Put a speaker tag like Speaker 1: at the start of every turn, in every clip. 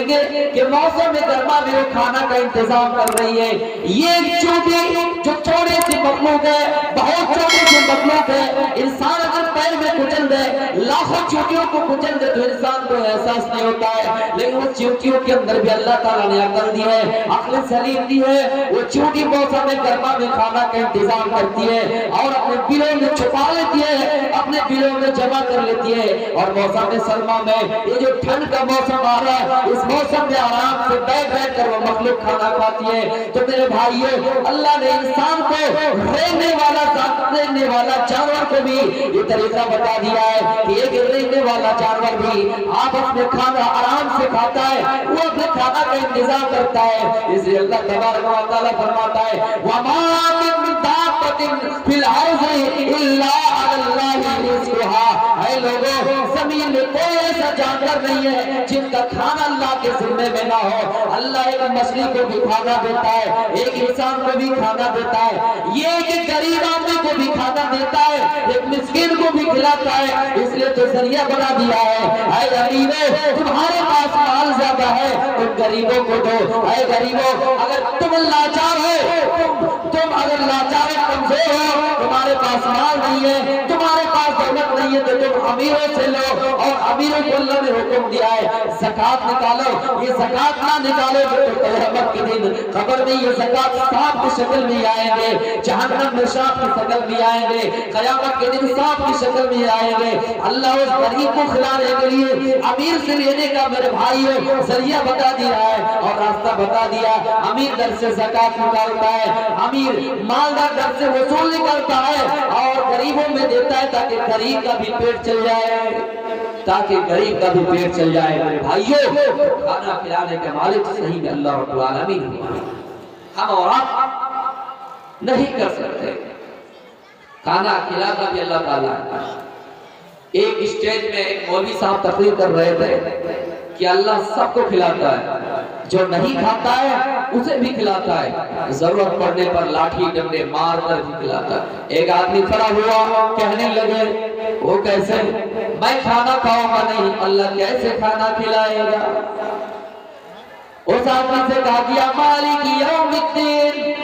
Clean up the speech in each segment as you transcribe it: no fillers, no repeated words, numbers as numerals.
Speaker 1: سوچیں گے کہ موسم گرما میں وہ کھانا کا انتظام کر رہی ہے. یہ ایک چیونٹی جو چھوٹی سی مخلوق ہے, بہت چھوٹی سی مخلوق ہے, انسان اگر پیر میں کچل دے, لاکھوں چیونٹیوں کو کچل دے تو انسان کو احساس نہیں ہوتا ہے, لیکن اس چیونٹیوں کے اندر بھی اللہ تعالیٰ نے عقل دی ہے, عقل سلیم دی ہے. وہ چیونٹی موسم گرما میں کھانا کا انتظام کرتی ہے اور اپنے بلوں میں چھپا لیتی ہے, اپنے بلوں میں جمع کر لیتی ہے. اور موسم سرما میں یہ جو ٹھنڈ کا موسم آ رہا ہے, اس موسم میں آرام سے بیٹھ بیٹھ کر وہ مخلوق کھانا کھاتی ہے. تو میرے بھائیو, اللہ نے انسان کو رہنے والا رہنے والا جانور کو بھی یہ طریقہ بتا دیا ہے کہ ایک رہنے والا جانور بھی آپس میں کھانا آرام سے کھاتا ہے, وہ اپنے کھانا کا انتظام کرتا ہے. اس لیے اللہ تبارک و تعالیٰ فرماتا ہے وَمَا مِن دَابَّةٍ فِي الْأَرْضِ إِلَّا عَلَى اللَّهِ رِزْقُهَا. اے لوگوں, زمین میں کوئی ایسا جانور نہیں ہے جن کا کھانا اللہ کے ذمے میں نہ ہو. اللہ ایک مچھلی کو بھی کھانا دیتا ہے, ایک انسان کو بھی کھانا دیتا ہے, یہ ایک غریب آدمی کو بھی کھانا دیتا ہے, ایک مسکین کو بھی کھلاتا ہے. اس لیے تو ذریعہ بنا دیا ہے, اے غریبوں تمہارے پاس مال زیادہ ہے تم غریبوں کو دو. اے غریبوں, اگر تم لاچار ہو, تم اگر لاچار کمزور ہو, تمہارے پاس مال نہیں ہے, تمہارے پاس دولت نہیں ہے, تو تم امیروں سے لو. اور امیروں کو اللہ نے حکم دیا ہے زکات نکالو. یہ زکات نہ نکالو تو قیامت کے دن خبر نہیں یہ زکات سانپ کی شکل میں آئیں گے, جہنم میں سانپ کی شکل میں آئیں گے, قیامت کے دن سانپ کی شکل میں آئیں گے. اللہ اس غریب کو کھلانے کے لیے امیر سے لینے کا میرے بھائیو ذریعہ بتا دیا ہے اور راستہ بتا دیا. امیر در سے زکات نکالتا ہے, امیر مالدار در سے وصول نکالتا ہے اور غریبوں میں دیتا ہے تاکہ غریب کا بھی پیٹ چل جائے, تاکہ غریب کا بھی پیٹ چل جائے. بھائیو, کھانا کھلانے کے مالک صحیح میں اللہ رب العالمین ہے, ہم اور آپ نہیں کر سکتے. کھانا کھلانا بھی اللہ تعالیٰ ہے. ایک اسٹیج میں ایک مولوی صاحب تقریر کر رہے تھے کہ اللہ سب کو کھلاتا ہے, جو نہیں کھاتا ہے اسے بھی کھلاتا ہے, ضرورت پڑنے پر لاٹھی ڈنڈے مار کر بھی کھلاتا ہے. ایک آدمی کھڑا ہوا, کہنے لگے وہ کیسے, میں کھانا کھاؤں گا نہیں, اللہ کیسے کھانا کھلائے گا. اس آدمی سے کہا دیا مالک یوم الدین,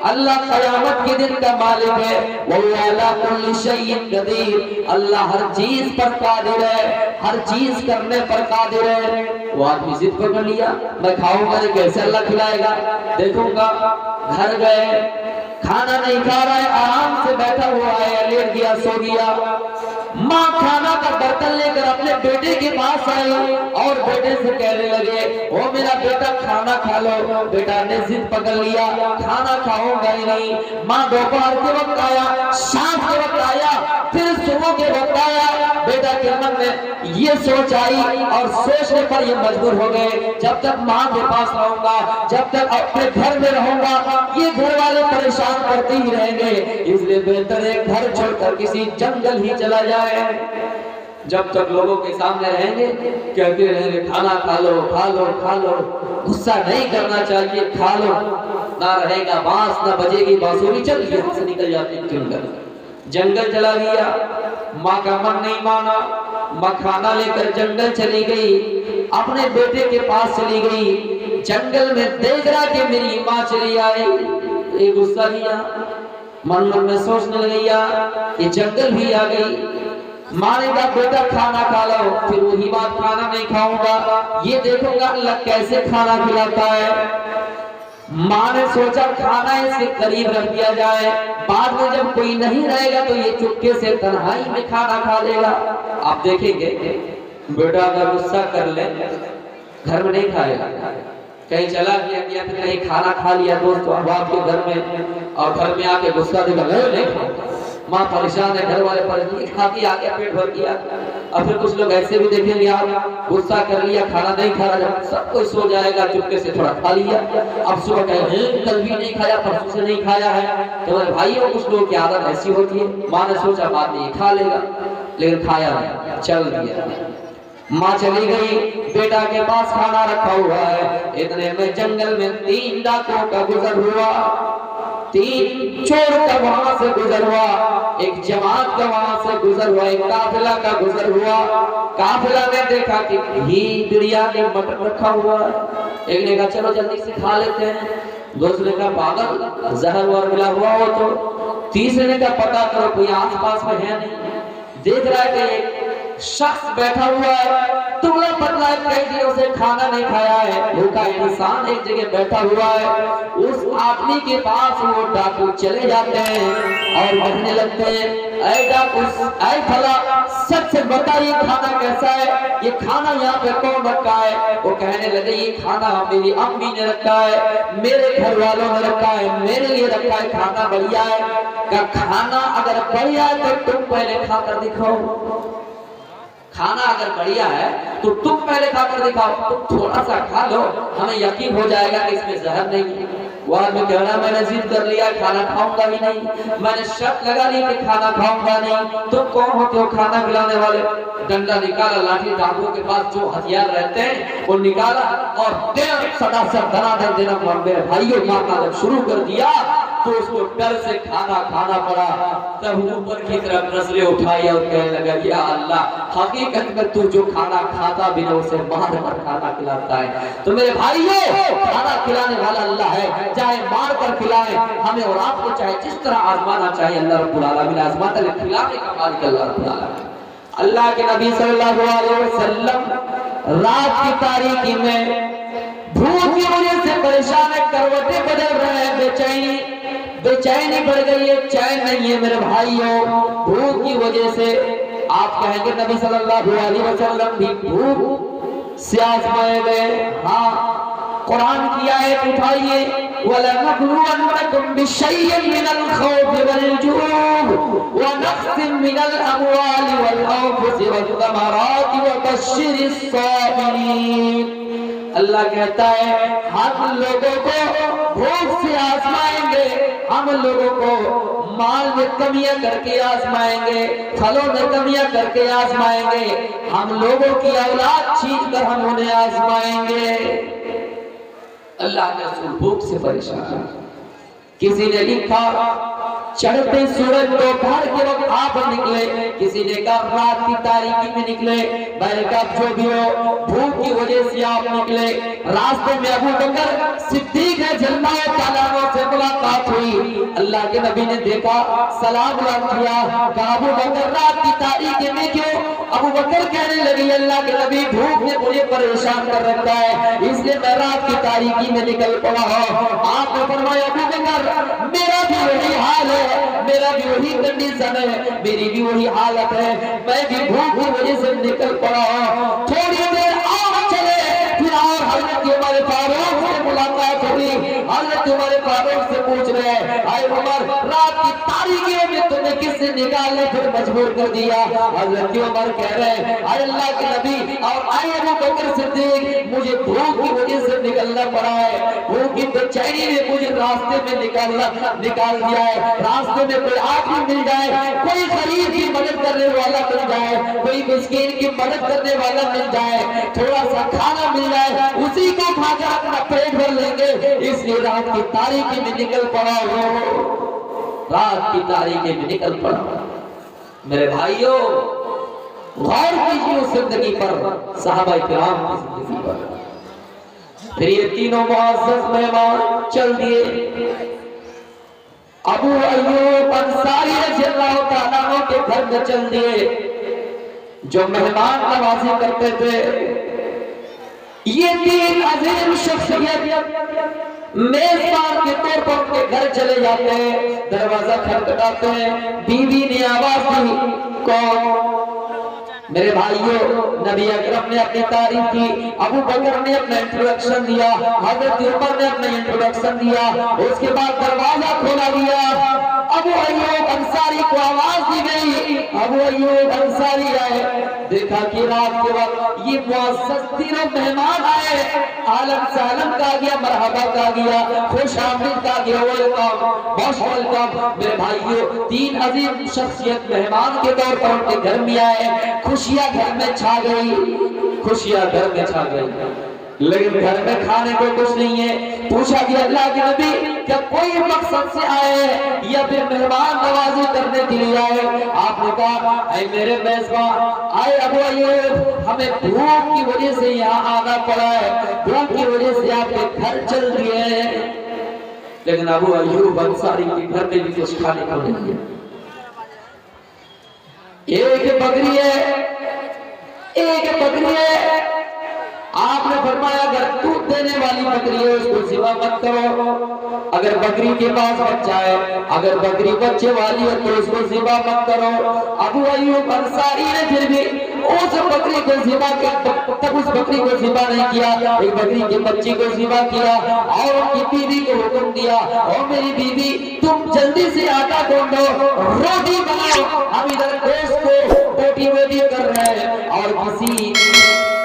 Speaker 1: اللہ قیامت کے دن کا مالک ہے. وَهُوَ عَلَىٰ كُلِّ شَيْءٍ قَدِيرٌ, اللہ ہر چیز پر قادر ہے, ہر چیز کرنے پر قادر ہے. وہ آدمی ضد پکڑ لیا, میں کھاؤں گا نہیں, کیسے اللہ کھلائے گا, دیکھوں گا. گھر گئے, کھانا نہیں کھا رہا ہے, آرام سے بیٹھا ہوا ہے, لیٹ گیا, سو گیا. ماں کھانا کا برتن لے کر اپنے بیٹے کے پاس آئی اور بیٹے سے کہنے لگے او میرا بیٹا کھانا کھا لو. بیٹا نے ضد پکڑ لیا, کھانا کھاؤں گا ہی نہیں. ماں دوپہر کے وقت آیا, شام کے وقت آیا, پھر صبح کے وقت آیا. بیٹا کے من میں یہ سوچ آئی اور سوچنے پر یہ مجبور ہو گئے جب تک ماں کے پاس رہوں گا, جب تک اپنے گھر میں رہوں گا, یہ گھر والے پریشان کرتے ہی رہیں گے. اس لیے بہتر ہے گھر چھوڑ کر کسی جنگل ہی چلا جائے. جب تک لوگوں کے سامنے رہیں گے کہتے رہیں گے کھانا کھا لو, کھا لو, کھا لو. غصہ نہیں کرنا چاہیے, کھا لو. نہ رہے گا بانس, نہ بجے گی بانسری, چل گیا سے نکل جاتے جنگل. جنگل چلا گیا, ماں کا من نہیں مانا, ماں کھانا لے کر جنگل چلی گئی, اپنے بیٹے کے پاس چلی گئی. جنگل میں دیکھ رہا کہ میری ماں چلی آئی, یہ غصہ کیا, من میں سوچنے لگیا یہ جنگل بھی آ گئی. ماں نے کہا بیٹا کھانا کھا لو. پھر وہی بات, کھانا نہیں کھاؤں گا, یہ دیکھوں گا اللہ کیسے کھانا کھلاتا ہے. ماں نے سوچا کھانا اس کے قریب رکھ دیا جائے, بعد میں جب کوئی نہیں رہے گا تو یہ چپکے سے تنہائی میں کھانا کھا لے گا. آپ دیکھیں گے بیٹا اگر غصہ کر لے گھر میں نہیں کھائے گا, کہیں چلا گیا پھر کہیں کھانا کھا لیا دوست احباب کے گھر میں, اور گھر میں آ کے غصہ دے گا نہیں کھاؤں. ماں پریشان ہے, گھر والے پریشان, کھاتی آ کے پیٹ بھر گیا. اور پھر کچھ لوگ ایسے بھی دیکھیں گے آپ غصہ کر لیا, کھانا نہیں کھا رہا, جب سب کوئی سو جائے گا چپکے سے تھوڑا کھا لیا. اب صبح کہیں کل بھی نہیں کھایا, پرسوں سے نہیں کھایا ہے. تو میرے بھائیوں کچھ لوگوں کی عادت ایسی ہوتی ہے, ماں نے سوچا بعد میں یہ کھا لے گا, لیکن کھایا نہیں, چل دیا. ماں چلی گئی, بیٹا کے پاس کھانا رکھا ہوا ہے. اتنے میں جنگل میں 3 ڈاکوں کا گزر ہوا, 3 چور کا وہاں سے گزر ہوا. ایک جماعت کا وہاں سے گزر ہوا، ایک قافلہ کا گزر ہوا. قافلہ نے دیکھا کہ گھی بریانی مٹن رکھا ہوا ہے. ایک نے کہا چلو جلدی سے کھا لیتے ہیں. دوسرے نے کہا پاگل زہر ور ملا ہوا ہو تو. تیسرے نے کہا پتا کرو کوئی آس پاس میں ہے نہیں. دیکھ رہا ہے کہ ایک شخص بیٹھا ہوا ہے دبلا پتلا ہے، کئی دنوں سے کھانا نہیں کھایا ہے، بھوکا انسان ایک جگہ بیٹھا ہوا ہے. اس آدمی کے پاس وہ ڈاکو چلے جاتے ہیں اور کہنے لگتے ہیں اے ڈاکو اے پھلا سچ سے بتا یہ کھانا کیسا ہے، یہ کھانا یہاں پہ کون رکھا ہے؟ وہ کہنے لگے یہ کھانا میری امی نے رکھا ہے، میرے گھر والوں نے رکھا ہے، میرے لیے رکھا ہے، کھانا بڑھیا ہے. کہ کھانا اگر بڑھیا ہے تو تم پہلے کھا کر دکھاؤ. کھانا اگر بڑھیا ہے تو تم پہلے کھا کر دکھاؤ. تم تھوڑا سا کھا لو، ہمیں یقین ہو جائے گا کہ اس میں زہر نہیں ہے. وہ آدمی کہہ رہا میں نے ضد کر لیا کھانا کھاؤں گا ہی نہیں، میں نے شرط لگا لی کہ کھانا کھاؤں گا نہیں. تم کون ہوتے ہو کھانا کھلانے والے؟ ڈنڈا نکالا، لاٹھی ڈاکو کے پاس جو ہتھیار رہتے ہیں وہ نکالا اور سدا سر دنا دن دینا میرے بھائیوں مارنا جب شروع کر دیا تو اس کو ڈر سے کھانا کھانا پڑا. تب اوپر کی طرف نظریں اٹھائی اور کہنے لگا یا اللہ حقیقت میں تو جو کھانا کھاتا بھی نہ اسے مار کر کھانا کھلاتا ہے. تو میرے بھائیوں کھانا کھلانے والا اللہ ہے، چاہے مار کر کھلائے ہمیں اور آپ کو، چاہے جس طرح آزمانا چاہیے اللہ رب العالمین آزماتا ہے. کھلانے کا مالک اللہ رب العالمین. اللہ کے نبی صلی اللہ علیہ وسلم رات کی تاریکی میں بھوک کی وجہ سے پریشان ہے، کروٹیں بدل رہے ہیں، بے چینی بڑھ گئی ہے، چین نہیں ہے. میرے بھائیوں بھوک کی وجہ سے آپ کہیں گے نبی صلی اللہ علیہ وسلم بھی بھوک سے آزمائے گئے. ہاں قرآن کی آیت اٹھائیے وَلَنَبْلُوَنَّكُمْ بِشَيْءٍ مِّنَ الْخَوْفِ وَالْجُوعِ وَنَقْصٍ مِّنَ الْأَمْوَالِ وَالْأَنفُسِ وَالثَّمَرَاتِ وَبَشِّرِ الصَّابِرِينَ. اللہ کہتا ہے ہم لوگوں کو بھوک سے آزمائیں گے، ہم لوگوں کو مال میں کمیاں کر کے آزمائیں گے، پھلوں میں کمیاں کر کے آزمائیں گے، ہم لوگوں کی اولاد چھین کر ہم انہیں آزمائیں گے. اللہ کے رسول بھوک سے پریشان ہے. کسی نے لکھا چڑھتے سورج دوپہر کے وقت آپ نکلے، کسی نے کہا رات کی تاریکی میں نکلے. میں نے کہا جو بھی ہو بھوک کی وجہ سے آپ نکلے. راستے میں ابو بکر صدیق رضی اللہ تعالیٰ عنہ سے ملاقات ہوئی. اللہ کے نبی نے دیکھا، سلام کیا. کہا ابو بکر رات کی تاریکی میں کیوں؟ ابو بکر کہنے لگی اللہ کے نبی بھوک نے مجھے پریشان کر رکھا ہے اس لیے میں رات کی تاریکی میں نکل پڑا ہوں. آپ نے فرمایا ابو بکر میرا بھی وہی حال ہے، میرا بھی وہی کنڈیشن ہے، میری بھی وہی حالت ہے، میں بھی بھوک کی وجہ سے نکل پڑا ہوں. تھوڑی دیر اور چلے پھر اور حضرت عمر فاروق سے ملاقات ہوئی. حضرت عمر فاروق سے پوچھ رہے ہیں اے عمر رات کی تاریکیوں میں تمہیں کس نے نکالنے پھر مجبور کر دیا؟ حضرت عمر کہہ رہے ہیں اے اللہ کے نبی اور اے ابو بکر صدیق مجھے بھوک کی وجہ سے نکلنا پڑا ہے، بھوک کی بے چینی نے مجھے راستے میں نکال دیا ہے. راستے میں کوئی آدمی مل جائے، کوئی غریب کی مدد کرنے والا مل جائے، کوئی مسکین کی مدد کرنے والا مل جائے، تھوڑا سا کھانا مل جائے، اسی کو کھا کر اپنا پیٹ بھر لیں گے. اس لیے رات کی تاریکی میں نکل پڑا ہو، رات کی تاریکی میں نکل پڑا. میرے بھائیوں غور کیجیے زندگی پر، صحابہ کرام کی زندگی پر. پھر یہ تینوں معزز مہمان چل دیے. ابو ایوب انصاری رضی اللہ تعالیٰ عنہ کے گھر میں چل دیے جو مہمان نوازی کرتے تھے. یہ تین عظیم شخصیت میزبان کے طور پر ان کے گھر چلے جاتے ہیں. دروازہ کھٹکھٹاتے ہیں. بیوی نے آواز دی کون؟ میرے بھائیوں نبی اکرم نے اپنی تعریف کی، ابو بکر نے اپنا انٹروڈکشن دیا، حضرت عمر نے اپنا انٹروڈکشن دیا. اس کے بعد دروازہ کھولا دیا. ابو ایوب انصاری کو آواز دی گئی. ابو ایوب انصاری آئے، دیکھا کہ رات کے وقت یہ معزز تینوں مہمان آئے. عالم سالم کہا گیا، مرحبا کہا گیا، خوش آمدید کہا گیا، ویلکم موسٹ ویلکم. میرے بھائیوں تین عظیم شخصیت مہمان کے طور پر ان کے گھر میں آئے. خوشیاں گھر میں چھا گئی، خوشیاں گھر میں چھا گئی. لیکن گھر میں کھانے کو کچھ نہیں ہے۔ پوچھا کہ اللہ کے نبی کیا کوئی مقصد سے آئے یا پھر مہمان نوازی کرنے کے لیے آئے؟ آپ نے کہا اے میرے میزبان، آئے ابو ایوب، ہمیں بھوک کی وجہ سے یہاں آنا پڑا ہے، بھوک کی وجہ سے آپ کے گھر چل دیے ہیں۔ لیکن ابو ایوب انصاری کے گھر میں بھی کچھ کھانے کو نہیں ہے۔ ایک بکری ہے، ایک بکری ہے، آپ نے فرمایا اگر دودھ دینے والی بکری ہے اس کو ذبح مت کرو، اگر بکری کے پاس بچہ ہے، اگر بکری بچے والی ہے تو اس کو ذبح مت کرو۔ ابو ایوب انصاری نے پھر بھی اس بکری کو ذبح کیا، تب اس بکری کو ذبح نہیں کیا، ایک بکری کے بچے کو ذبح کیا اور ان کی بیوی کو حکم دیا اور میری بیوی تم جلدی سے آٹا گوندو، روٹی بناؤ، ہم ادھر گوشت کو بوٹی بوٹی کر رہے ہیں اور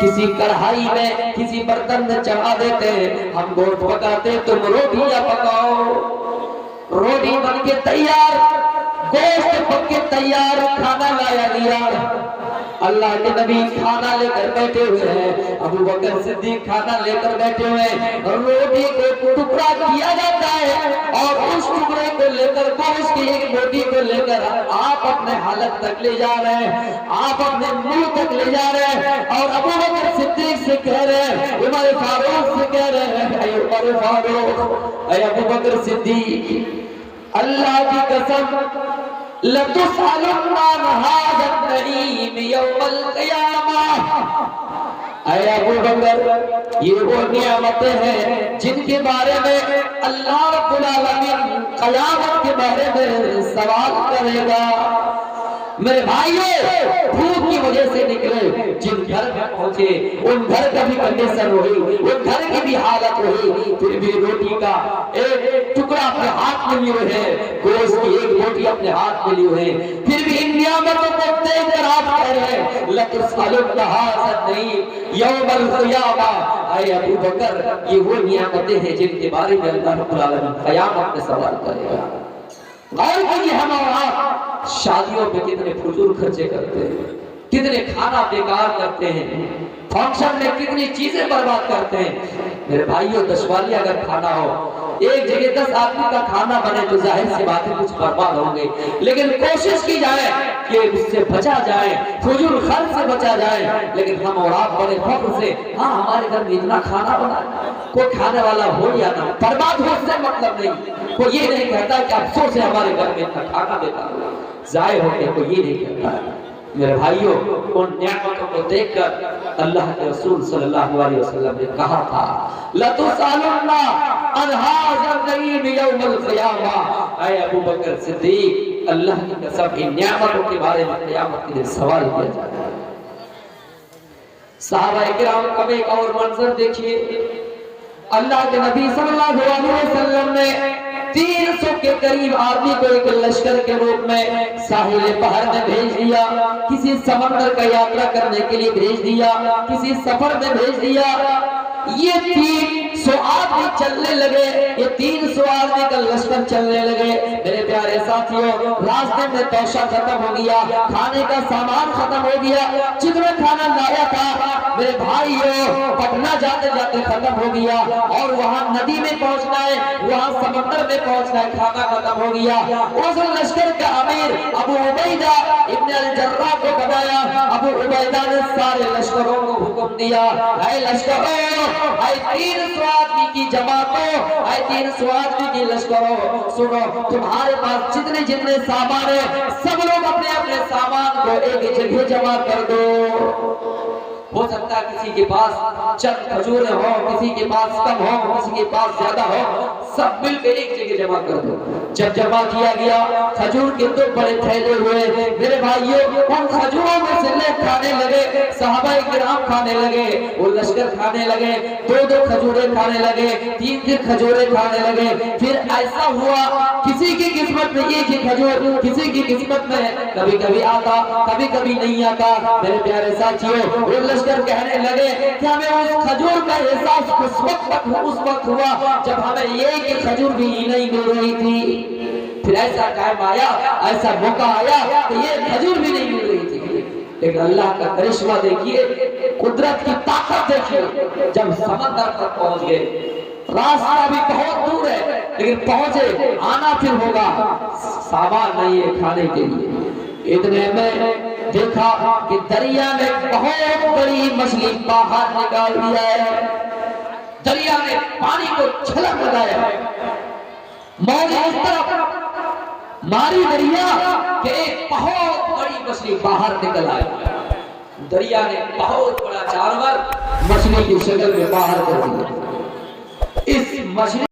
Speaker 1: کسی کڑھائی میں کسی برتن میں چڑھا دیتے ہیں، ہم گوشت پکاتے تم روٹیاں پکاؤ۔ روٹی بن کے تیار، گوشت پک کے تیار، کھانا لایا گیا۔ اللہ کے نبی کھانا لے کر بیٹھے ہوئے ہیں، ابو بکر صدیق کھانا لے کر بیٹھے ہوئے ہیں، روٹی کو ٹکڑا کیا جاتا ہے اور اس ٹکڑے کو لے کر گوشت کی ایک روٹی کو لے کر آپ اپنے حلق تک لے جا رہے ہیں، آپ اپنے منہ تک لے جا رہے ہیں اور ابو بکر صدیق سے کہہ رہے ہیں، عمر فاروق سے کہہ رہے ہیں، اے عمر فاروق، اے ابو بکر صدیق، اللہ کی قسم لَتُسْأَلُنَّ عَنْ هَٰذَا النَّعِيمِ يَوْمَ الْقِيَامَةِ۔ اے ابو بکر، یہ وہ نعمتیں ہیں جن کے بارے میں اللہ رب العالمین قیامت کے بارے میں سوال کرے گا۔ میرے بھائیوں، بھوک کی وجہ سے نکلے، جن گھر میں پہنچے ان گھر کا بھی کنڈیشن ہوئی، ان گھر کی بھی حالت ہوئی، پھر بھی روٹی کا ایک ٹکڑا اپنے ہاتھ میں لیے ہوئے ہیں، گوشت کی ایک روٹی اپنے ہاتھ میں لیے ہوئے ہیں، پھر بھی ان نعمتوں کو دیکھ کر آپ کہہ رہے ہیں لَتُسْأَلُنَّ هَٰذَا النَّعِيمِ يَوْمَ الْقِيَامَةِ۔ اے ابو بکر، یہ وہ نعمتیں ہیں جن کے بارے میں اللہ رب العالمین قیامت میں سوال کرے گا۔ غور کیجیے، ہم اور آپ شادیوں پہ کتنے فضول خرچے کرتے ہیں، کتنے کھانا بیکار کرتے ہیں، فنکشن میں کتنی چیزیں برباد کرتے ہیں۔ میرے بھائیوں، 10 والی اگر کھانا ہو، ایک جگہ 10 آدمی کا کھانا بنے تو ظاہر سی بات ہے کچھ برباد ہوں گے، لیکن کوشش کی جائے کہ اس سے بچا جائے، فضول خرچ سے بچا جائے۔ لیکن ہم اور آپ بڑے فخر سے ہاں ہمارے گھر میں اتنا کھانا بنا، کوئی کھانے والا ہو یا نہ ہو، برباد ہو سے مطلب نہیں، کوئی یہ نہیں کہتا کہ افسوس ہے ہمارے گھر میں اتنا کھانا بیکار ہوا، ضائع ہو گیا، کوئی یہ نہیں کہتا ہے۔ میرے بھائیوں، ان نعمتوں کو دیکھ کر اللہ کے رسول صلی اللہ علیہ وسلم نے کہا تھا لَتُسْأَلُنَّ عَنْ هَٰذَا النَّعِيمِ يَوْمَ الْقِيَامَةِ۔ اے ابو بکر صدیق، اللہ کی قسم ان نعمتوں کے بارے میں قیامت کے دن سوال کیا جائے گا۔ صحابہ کرام کا ایک اور منظر دیکھیے، اللہ کے نبی صلی اللہ علیہ وسلم نے 300 کے قریب آدمی کو ایک لشکر کے روپ میں ساحل بحر میں بھیج دیا، کسی سمندر کا یاترا کرنے کے لیے بھیج دیا، کسی سفر میں بھیج دیا۔ یہ 300 آدمی چلنے لگے، یہ 300 آدمی کا لشکر چلنے لگے۔ میرے پیارے ساتھیوں، راستے میں توشہ ختم ہو گیا، کھانے کا سامان ختم ہو گیا، جتنا کھانا لایا تھا میرے بھائیوں پٹنہ جاتے جاتے ختم ہو گیا، اور وہاں ندی میں پہنچنا ہے، وہاں سمندر میں پہنچنا ہے، کھانا ختم ہو گیا۔ اس لشکر کا امیر ابو عبیدہ ابن الجراح کو بتایا، ابو عبیدہ نے سارے لشکروں کو حکم دیا، اے لشکروں، اے 300 آدمی کی جماعتوں، اے 300 آدمی کی لشکروں، سنو، تمہارے پاس جتنے سامان ہیں سب لوگ اپنے اپنے سامان کو ایک جگہ جمع کر دو۔ ہو سکتا ہے کسی کے پاس چند کھجوریں ہوں، کسی کے پاس کم ہوں، کسی کے پاس زیادہ ہو، سب مل کے ایک جگہ جمع کر دو۔ جب جمع کیا گیا، کھجور کے 2 بڑے تھیلے ہوئے، میرے بھائیوں ان کھجوروں میں سے لوگ کھانے لگے، صحابہ کرام کھانے لگے، وہ لشکر کھانے لگے، 2 کھجوریں کھانے لگے، 3 کھجوریں کھانے لگے۔ پھر ایسا ہوا کسی کی قسمت میں ایک ہی کھجور، کسی کی قسمت میں کبھی کبھی آتا، کبھی کبھی نہیں آتا۔ میرے پیارے ساتھیوں، وہ لشکر کہنے لگے کہ ہمیں اس کھجور کا احساس اس وقت ہوا جب ہمیں ایک کھجور بھی نہیں مل رہی تھی۔ پھر ایسا ٹائم آیا، ایسا موقع آیا کہ یہ کھجور بھی نہیں مل رہی تھی، لیکن اللہ کا کرشمہ دیکھیے، قدرت کی طاقت دیکھیے، جب سمندر تک پہنچ گئے، راستہ بھی بہت دور ہے لیکن پہنچے، آنا پھر ہوگا، سامان نہیں ہے کھانے کے لیے۔ اتنے میں دیکھا کہ دریا نے بہت بڑی مچھلی باہر نکال دیا ہے، دریا نے پانی کو چھلک لگایا، موج اس طرف ماری دریا کہ ایک بہت بڑی مچھلی باہر نکل آئی، دریا نے بہت بڑا جانور مچھلی کی شکل میں باہر کر دیا۔ اس مچھلی